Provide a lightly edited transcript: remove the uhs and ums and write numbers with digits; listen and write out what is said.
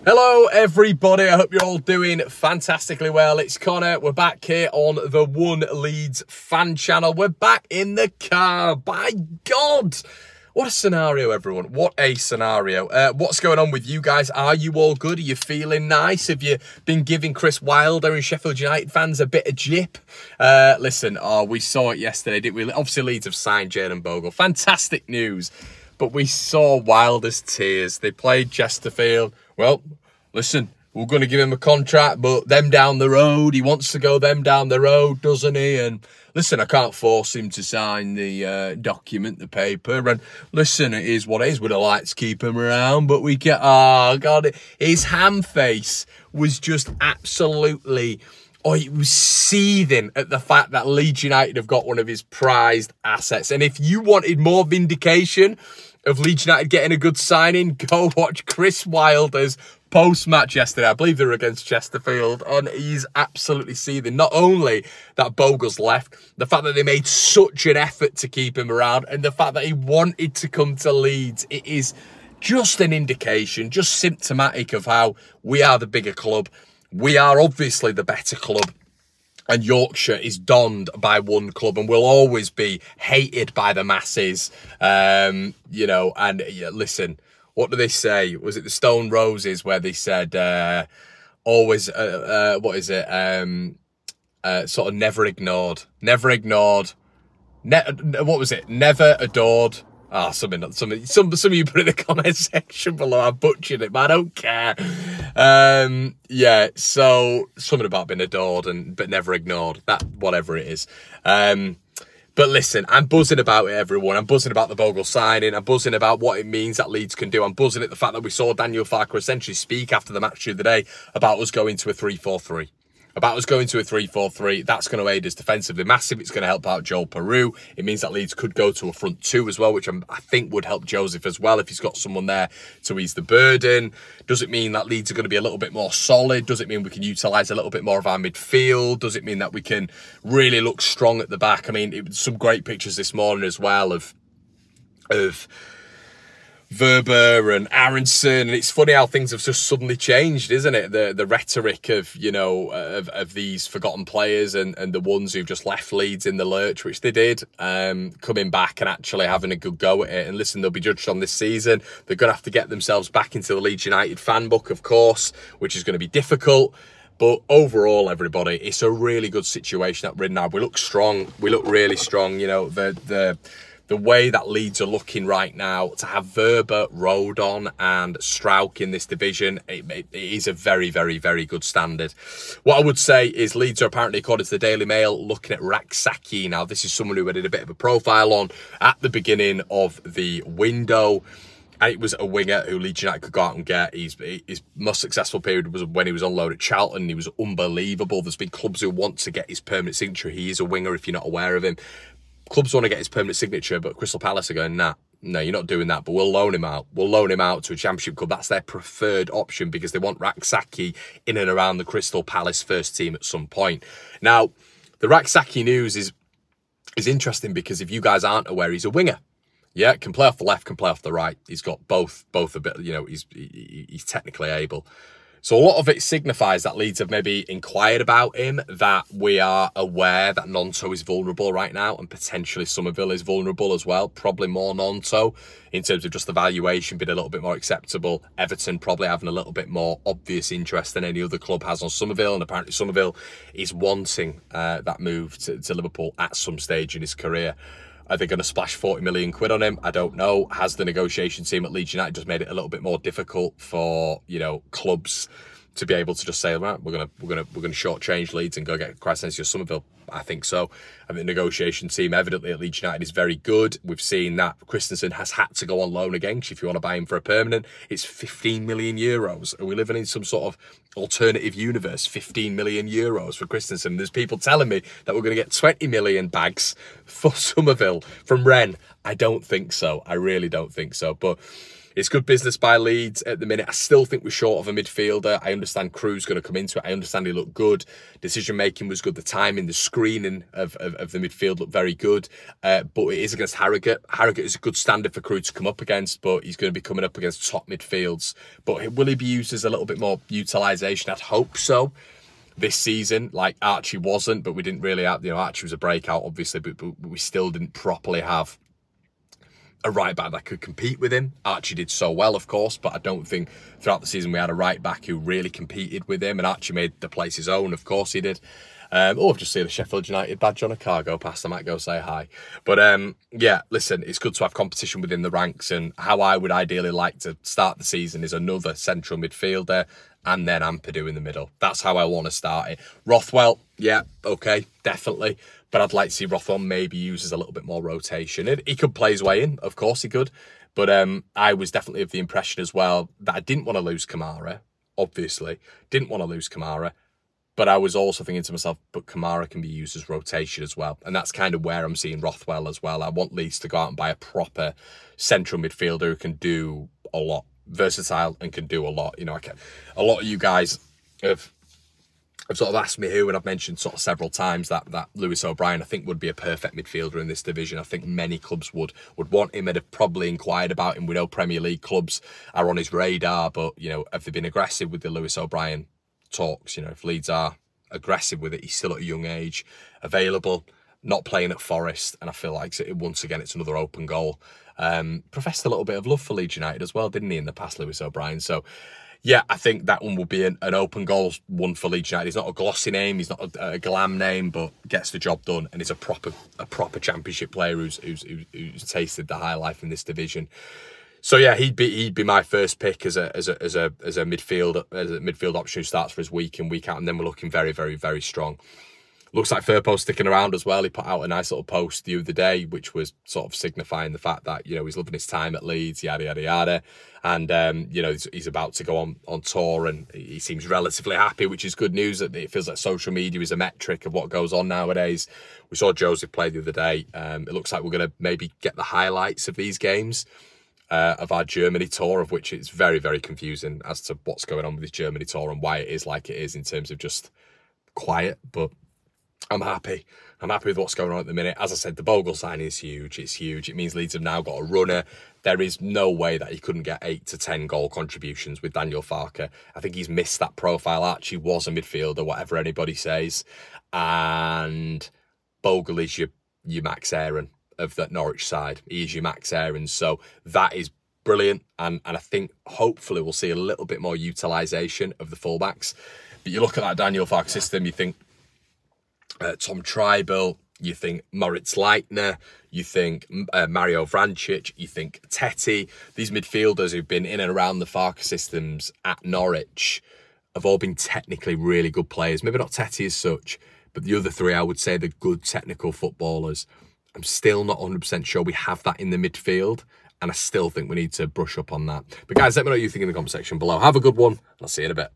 Hello everybody, I hope you're all doing fantastically well. It's Connor, we're back here on the One Leeds Fan Channel. We're back in the car, by God! What a scenario, everyone. What a scenario. What's going on with you guys? Are you all good? Are you feeling nice? Have you been giving Chris Wilder and Sheffield United fans a bit of jip? Listen, we saw it yesterday, didn't we? Obviously, Leeds have signed Jayden Bogle. Fantastic news. But we saw Wilder's tears. They played Chesterfield. Well, listen, we're going to give him a contract, but them down the road, he wants to go them down the road, doesn't he? And listen, I can't force him to sign the document, the paper. And listen, it is what it is. We'd have liked to keep him around, but we get, oh, God, his ham face was just absolutely, oh, it was seething at the fact that Leeds United have got one of his prized assets. And if you wanted more vindication of Leeds United getting a good signing, go watch Chris Wilder's post-match yesterday. I believe they were against Chesterfield, and he's absolutely seething. Not only that Bogle's left, the fact that they made such an effort to keep him around, and the fact that he wanted to come to Leeds, it is just an indication, just symptomatic of how we are the bigger club. We are obviously the better club. And Yorkshire is donned by one club and will always be hated by the masses. You know, and listen, what do they say? Was it the Stone Roses where they said, always, what is it? Sort of never ignored. Never ignored. What was it? Never adored. Ah, some of you put it in the comment section below. I butchered it, but I don't care. Yeah, so something about being adored but never ignored. That, whatever it is. But listen, I'm buzzing about it, everyone. I'm buzzing about the Bogle signing. I'm buzzing about what it means that Leeds can do. I'm buzzing at the fact that we saw Daniel Farke essentially speak after the match the other day about us going to a 3-4-3. About us going to a 3-4-3, that's going to aid us defensively massive. It's going to help out Joel Peru. It means that Leeds could go to a front two as well, which I think would help Joseph as well if he's got someone there to ease the burden. Does it mean that Leeds are going to be a little bit more solid? Does it mean we can utilise a little bit more of our midfield? Does it mean that we can really look strong at the back? I mean, it was some great pictures this morning as well of Wober and Aronson, and it's funny how things have just suddenly changed, isn't it? The rhetoric of, you know, of these forgotten players and the ones who've just left Leeds in the lurch, which they did, coming back and actually having a good go at it. And listen, they'll be judged on this season. They're going to have to get themselves back into the Leeds United fan book, of course, which is going to be difficult. But overall, everybody, it's a really good situation that we're in now. We look strong. We look really strong. You know, the way that Leeds are looking right now, to have Wober, Rodon and Strauch in this division, it is a very, very, very good standard. What I would say is Leeds are apparently, according to the Daily Mail, looking at Sakyi. Now, this is someone who I did a bit of a profile on at the beginning of the window. And it was a winger who Leeds United could go out and get. His most successful period was when he was on loan at Charlton. He was unbelievable. There's been clubs who want to get his permanent signature. He is a winger if you're not aware of him. Clubs want to get his permanent signature, but Crystal Palace are going, nah, no, you're not doing that, but we'll loan him out. We'll loan him out to a Championship club. That's their preferred option because they want Sakyi in and around the Crystal Palace first team at some point. Now, the Sakyi news is interesting because if you guys aren't aware, he's a winger. Yeah, can play off the left, can play off the right. He's got both a bit, you know, he's technically able. So a lot of it signifies that Leeds have maybe inquired about him, that we are aware that Gnonto is vulnerable right now and potentially Somerville is vulnerable as well. Probably more Gnonto in terms of just the valuation being a little bit more acceptable. Everton probably having a little bit more obvious interest than any other club has on Somerville, and apparently Somerville is wanting that move to Liverpool at some stage in his career. Are they going to splash 40 million quid on him? I don't know. Has the negotiation team at Leeds United just made it a little bit more difficult for, you know, clubs to be able to just say, right, we're gonna shortchange Leeds and go get Crysencio Somerville? I think so. I think the negotiation team evidently at Leeds United is very good. We've seen that Christensen has had to go on loan again. If you want to buy him for a permanent, it's 15 million euros. Are we living in some sort of alternative universe? 15 million euros for Christensen. There's people telling me that we're going to get 20 million bags for Somerville from Rennes. I don't think so. I really don't think so. But It's good business by Leeds at the minute. I still think we're short of a midfielder. I understand Crew's going to come into it. I understand he looked good. Decision-making was good. The timing, the screening of the midfield looked very good. But it is against Harrogate. Harrogate is a good standard for Crew to come up against, but he's going to be coming up against top midfields. But will he be used as a little bit more utilisation? I'd hope so. This season, like Archie wasn't, but we didn't really have, Archie was a breakout, obviously, but we still didn't properly have a right back that could compete with him. Archie did so well, of course, but I don't think throughout the season we had a right back who really competed with him, and Archie made the place his own, of course he did. I've just seen a Sheffield United badge on a car go past. I might go say hi. But yeah, listen, it's good to have competition within the ranks, and how I would ideally like to start the season is another central midfielder and then Ampadu in the middle. That's how I want to start it. Rothwell, yeah, okay, definitely. But I'd like to see Rothwell maybe use as a little bit more rotation. He could play his way in, of course he could. But I was definitely of the impression as well that I didn't want to lose Kamara, obviously. Didn't want to lose Kamara. But I was also thinking to myself, but Kamara can be used as rotation as well. And that's kind of where I'm seeing Rothwell as well. I want Leeds to go out and buy a proper central midfielder who can do a lot. Versatile and can do a lot. A lot of you guys have sort of asked me who, and I've mentioned sort of several times that Lewis O'Brien, I think, would be a perfect midfielder in this division. I think many clubs would want him and have probably inquired about him. We know Premier League clubs are on his radar, but, have they been aggressive with the Lewis O'Brien talks? If Leeds are aggressive with it, he's still at a young age, available, not playing at Forest, and I feel like once again it's another open goal. Professed a little bit of love for Leeds United as well, didn't he, in the past, Lewis O'Brien? So yeah, I think that one will be an open goal one for Leeds United. He's not a glossy name, he's not a glam name, but gets the job done, and he's a proper championship player who's tasted the high life in this division. So yeah, he'd be my first pick as a midfield option who starts for his week in, week out, and then we're looking very, very, very strong. Looks like Firpo's sticking around as well. He put out a nice little post the other day, which was sort of signifying the fact that, he's loving his time at Leeds, yada, yada, yada. And, he's about to go on tour, and he seems relatively happy, which is good news. That it feels like social media is a metric of what goes on nowadays. We saw Joseph play the other day. It looks like we're going to maybe get the highlights of these games of our Germany tour, of which it's very, very confusing as to what's going on with this Germany tour and why it is like it is in terms of just quiet. But I'm happy. I'm happy with what's going on at the minute. As I said, the Bogle signing is huge. It's huge. It means Leeds have now got a runner. There is no way that he couldn't get 8 to 10 goal contributions with Daniel Farke. I think he's missed that profile. Archie was a midfielder, whatever anybody says. And Bogle is your Max Aaron of that Norwich side. He is your Max Aaron. So that is brilliant. And I think hopefully we'll see a little bit more utilisation of the fullbacks. But you look at that Daniel Farke system, you think, Tom Tribal, you think Moritz Leitner, you think Mario Vrancic, you think Teti. These midfielders who've been in and around the Farke systems at Norwich have all been technically really good players. Maybe not Teti as such, but the other three, I would say, they're good technical footballers. I'm still not 100% sure we have that in the midfield, and I still think we need to brush up on that. But guys, let me know what you think in the comment section below. Have a good one, and I'll see you in a bit.